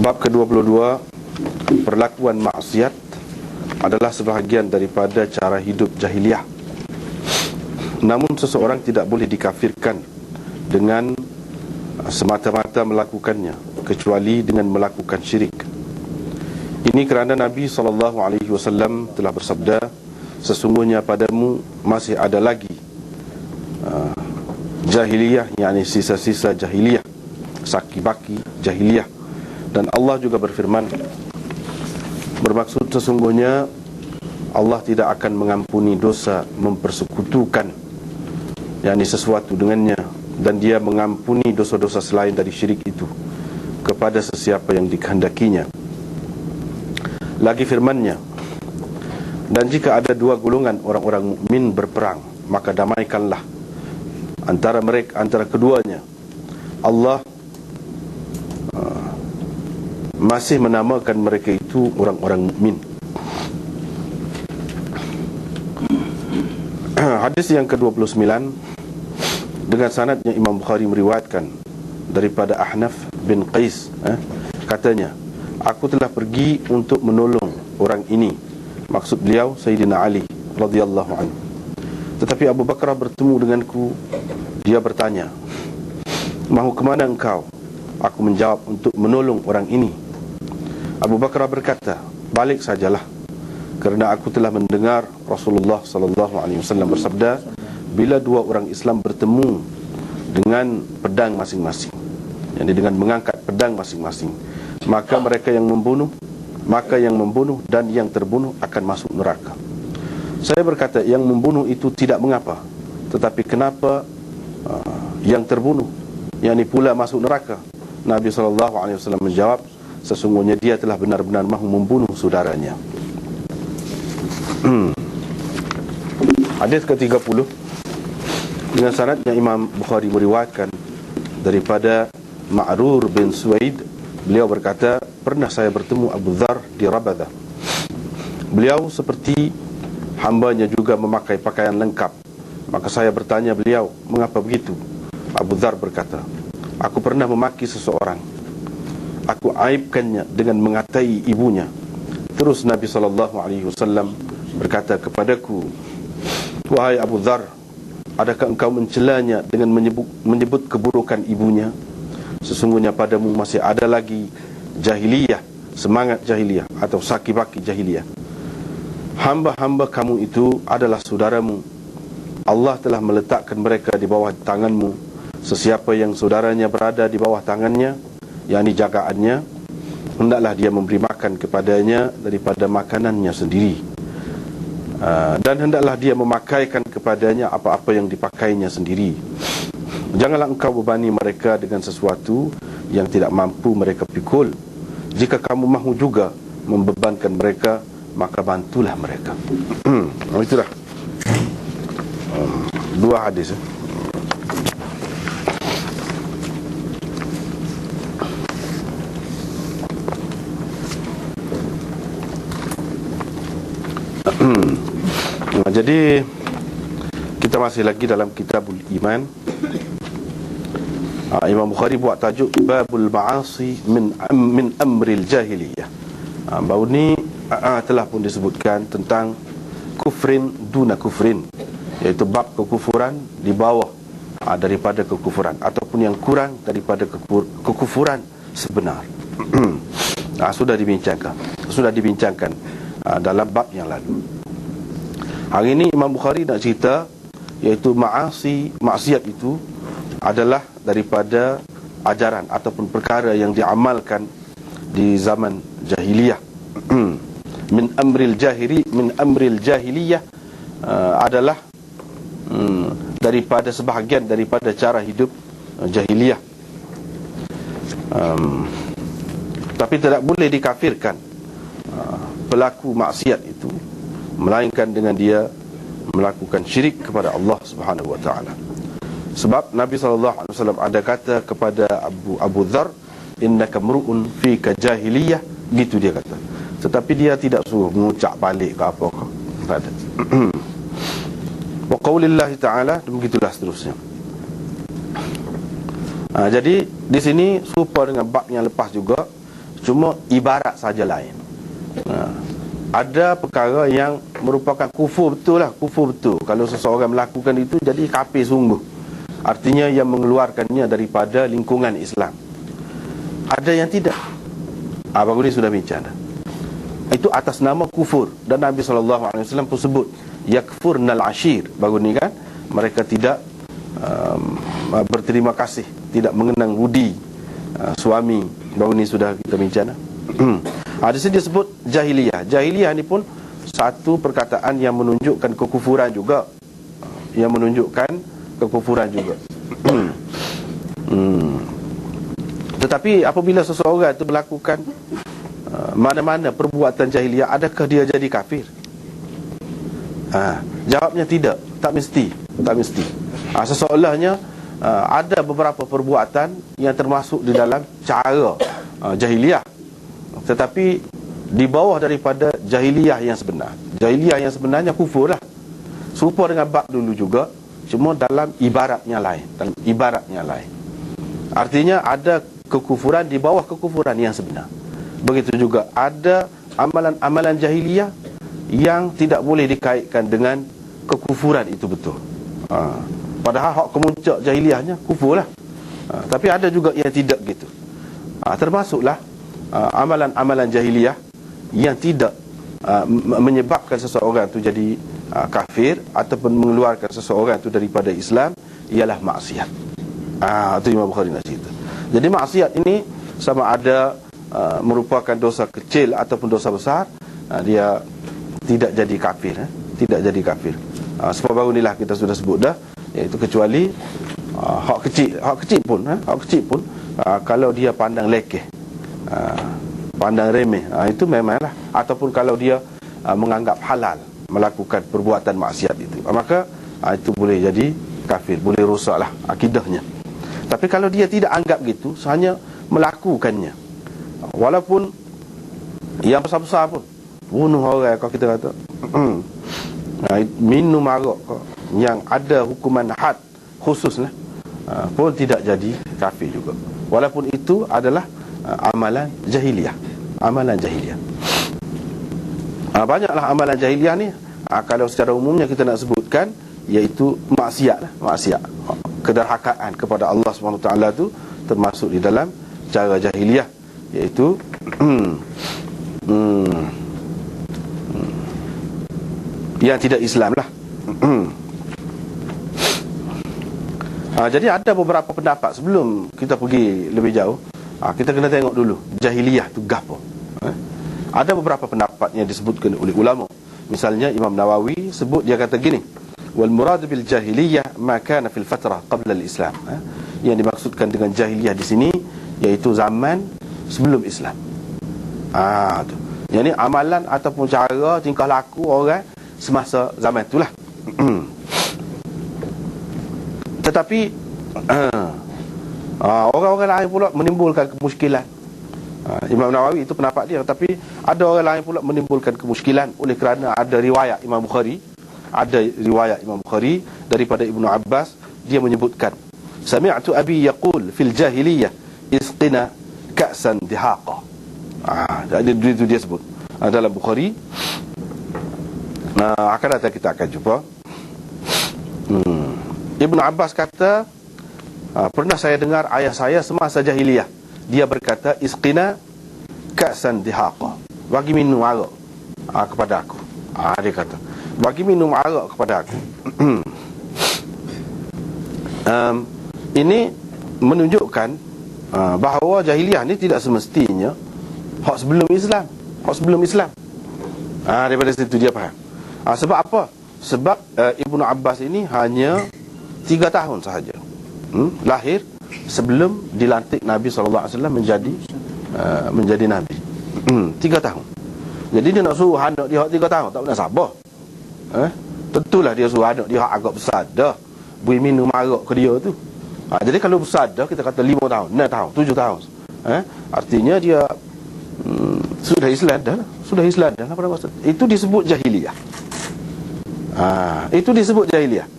Bab ke-22, perlakuan maksiat adalah sebahagian daripada cara hidup jahiliyah. Namun seseorang tidak boleh dikafirkan dengan semata-mata melakukannya, kecuali dengan melakukan syirik. Ini kerana Nabi SAW telah bersabda, sesungguhnya padamu masih ada lagi jahiliyah, yakni sisa-sisa jahiliyah, saki-baki jahiliyah. Dan Allah juga berfirman, bermaksud sesungguhnya Allah tidak akan mengampuni dosa mempersekutukan, yakni sesuatu dengannya, dan Dia mengampuni dosa-dosa selain dari syirik itu kepada sesiapa yang dikehendakinya. Lagi firman-Nya, dan jika ada dua golongan orang-orang mukmin berperang, maka damaikanlah antara mereka, antara keduanya. Allah masih menamakan mereka itu orang-orang mukmin. Hadis yang ke-29 dengan sanadnya Imam Bukhari meriwayatkan daripada Ahnaf bin Qais, katanya, aku telah pergi untuk menolong orang ini. Maksud beliau Sayyidina Ali radhiyallahu anhu. Tetapi Abu Bakar bertemu denganku. Dia bertanya, mahu ke mana engkau? Aku menjawab, untuk menolong orang ini. Abu Bakar berkata, balik sajalah, kerana aku telah mendengar Rasulullah SAW bersabda, bila dua orang Islam bertemu dengan pedang masing-masing, yakni dengan mengangkat pedang masing-masing, maka mereka yang membunuh, dan yang terbunuh akan masuk neraka. Saya berkata, yang membunuh itu tidak mengapa, tetapi kenapa yang terbunuh, yakni pula masuk neraka? Nabi SAW menjawab, sesungguhnya dia telah benar-benar mahu membunuh saudaranya. Hadis ke-30 dengan sanadnya Imam Bukhari meriwayatkan daripada Ma'rur bin Suwaid. Beliau berkata, pernah saya bertemu Abu Dzar di Rabadah. Beliau seperti hambanya juga memakai pakaian lengkap. Maka saya bertanya beliau, mengapa begitu? Abu Dzar berkata, aku pernah memaki seseorang. Aku aibkannya dengan mengatai ibunya. Terus Nabi SAW berkata kepadaku, wahai Abu Dzar, adakah engkau mencelanya dengan menyebut keburukan ibunya? Sesungguhnya padamu masih ada lagi jahiliyah, semangat jahiliyah atau saki-baki jahiliyah. Hamba-hamba kamu itu adalah saudaramu. Allah telah meletakkan mereka di bawah tanganmu. Sesiapa yang saudaranya berada di bawah tangannya, yakni jagaannya, hendaklah dia memberi makan kepadanya daripada makanannya sendiri, dan hendaklah dia memakaikan kepadanya apa-apa yang dipakainya sendiri. Janganlah engkau bebani mereka dengan sesuatu yang tidak mampu mereka pikul. Jika kamu mahu juga membebankan mereka, maka bantulah mereka. Itulah dua hadis. Jadi kita masih lagi dalam Kitabul Iman. Imam Bukhari buat tajuk Babul Ma'asi min Amril Jahiliyah. Bab ni telah pun disebutkan tentang kufrin duna kufrin, iaitu bab kekufuran di bawah daripada kekufuran, ataupun yang kurang daripada kekufuran sebenar. Sudah dibincangkan dalam bab yang lalu. Hari ini Imam Bukhari nak cerita, iaitu maksiat itu adalah daripada ajaran ataupun perkara yang diamalkan di zaman jahiliyah. Min amril jahiliyah adalah daripada sebahagian daripada cara hidup jahiliyah. Tapi tidak boleh dikafirkan pelaku maksiat itu, melainkan dengan dia melakukan syirik kepada Allah Subhanahu wa taala. Sebab Nabi SAW ada kata kepada Abu Dzar, innaka mru'un fika jahiliyah, gitu dia kata. Tetapi dia tidak suruh mengucap balik ke apa ke. Tak ada. Wa qaulillahi ta'ala, begitulah seterusnya. Jadi di sini serupa dengan bab yang lepas juga. cuma ibarat saja lain. Ada perkara yang merupakan kufur betul lah, kufur betul. Kalau seseorang melakukan itu jadi kafir sungguh, artinya yang mengeluarkannya daripada lingkungan Islam. Ada yang tidak. Baru ni sudah bincang dah. Itu atas nama kufur. Dan Nabi SAW pun sebut yakfurnal ashir. Baru ni kan, mereka tidak berterima kasih, tidak mengenang budi suami. Baru ni sudah kita bincang dah. Di sini disebut jahiliyah. Jahiliyah ni pun satu perkataan yang menunjukkan kekufuran juga. Yang menunjukkan kekufuran juga. Tetapi apabila seseorang itu melakukan mana-mana perbuatan jahiliyah, adakah dia jadi kafir? Jawabnya tidak. Tak mesti. Tak mesti. Seseolahnya ada beberapa perbuatan yang termasuk di dalam cara jahiliyah, tetapi di bawah daripada jahiliyah yang sebenar. Jahiliyah yang sebenarnya kufur lah, serupa dengan bab dulu juga, cuma dalam ibaratnya lain. Dalam ibaratnya lain. Artinya ada kekufuran di bawah kekufuran yang sebenar. Begitu juga ada amalan-amalan jahiliyah yang tidak boleh dikaitkan dengan kekufuran itu betul. Padahal hak kemuncak jahiliyahnya kufur lah. Tapi ada juga yang tidak gitu. Termasuklah amalan-amalan jahiliyah yang tidak menyebabkan seseorang itu jadi kafir ataupun mengeluarkan seseorang itu daripada Islam, ialah maksiat. Itu Imam Bukhari nak cerita. Jadi maksiat ini sama ada merupakan dosa kecil ataupun dosa besar, dia tidak jadi kafir. Tidak jadi kafir. Sebab baru inilah kita sudah sebut dah, iaitu kecuali hak kecil pun kalau dia pandang lekeh, pandang remeh, itu memanglah. Ataupun kalau dia menganggap halal melakukan perbuatan maksiat itu, maka itu boleh jadi kafir, boleh rosaklah akidahnya. Tapi kalau dia tidak anggap gitu, hanya melakukannya, walaupun yang besar-besar pun, bunuh orang, kalau kita kata minum arak yang ada hukuman had khusus lah, pun tidak jadi kafir juga, walaupun itu adalah amalan jahiliyah. Amalan jahiliyah, banyaklah amalan jahiliyah ni. Kalau secara umumnya kita nak sebutkan, iaitu maksiat lah. Maksiat, kederhakaan kepada Allah SWT tu termasuk di dalam cara jahiliyah, iaitu yang tidak Islam lah. Jadi ada beberapa pendapat. Sebelum kita pergi lebih jauh, kita kena tengok dulu jahiliyah tu gapo. Ada beberapa pendapat yang disebutkan oleh ulama. Misalnya Imam Nawawi sebut, dia kata gini, wal murad bil jahiliyah ma kana fil fatrah qabla al Islam. Yang dimaksudkan dengan jahiliyah di sini iaitu zaman sebelum Islam. Tu. Yang ni amalan ataupun cara tingkah laku orang semasa zaman itulah. Tetapi orang-orang lain pula menimbulkan kemusykilan. Imam Nawawi itu pendapat dia. Tapi ada orang lain pula menimbulkan kemusykilan oleh kerana ada riwayat Imam Bukhari. Ada riwayat Imam Bukhari daripada Ibnu Abbas, dia menyebutkan, sami'tu abi yaqul fil jahiliyah isqina ka'san dihaqa. Jadi itu dia sebut dalam Bukhari. Akan datang kita akan jumpa. Ibnu Abbas kata, pernah saya dengar ayah saya semasa jahiliyah, dia berkata, isqina ka'san dihaqa, bagi minum arak kepada aku. Dia kata, bagi minum arak kepada aku. Ini menunjukkan bahawa jahiliyah ni tidak semestinya hak sebelum Islam. Hak sebelum Islam. Daripada situ dia faham. Sebab apa? Sebab Ibnu Abbas ini hanya 3 tahun sahaja lahir sebelum dilantik Nabi SAW menjadi Nabi. 3 tahun. Jadi dia nak suruh anak dia 3 tahun, tak pernah sabar. Tentulah dia suruh anak dia agak besar dah, beri minum arak ke dia tu. Jadi kalau besar dah, kita kata 5 tahun, 6 tahun, 7 tahun, artinya dia sudah Islam dah. Sudah Islam dah pada masa itu disebut jahiliyah. Itu disebut jahiliyah.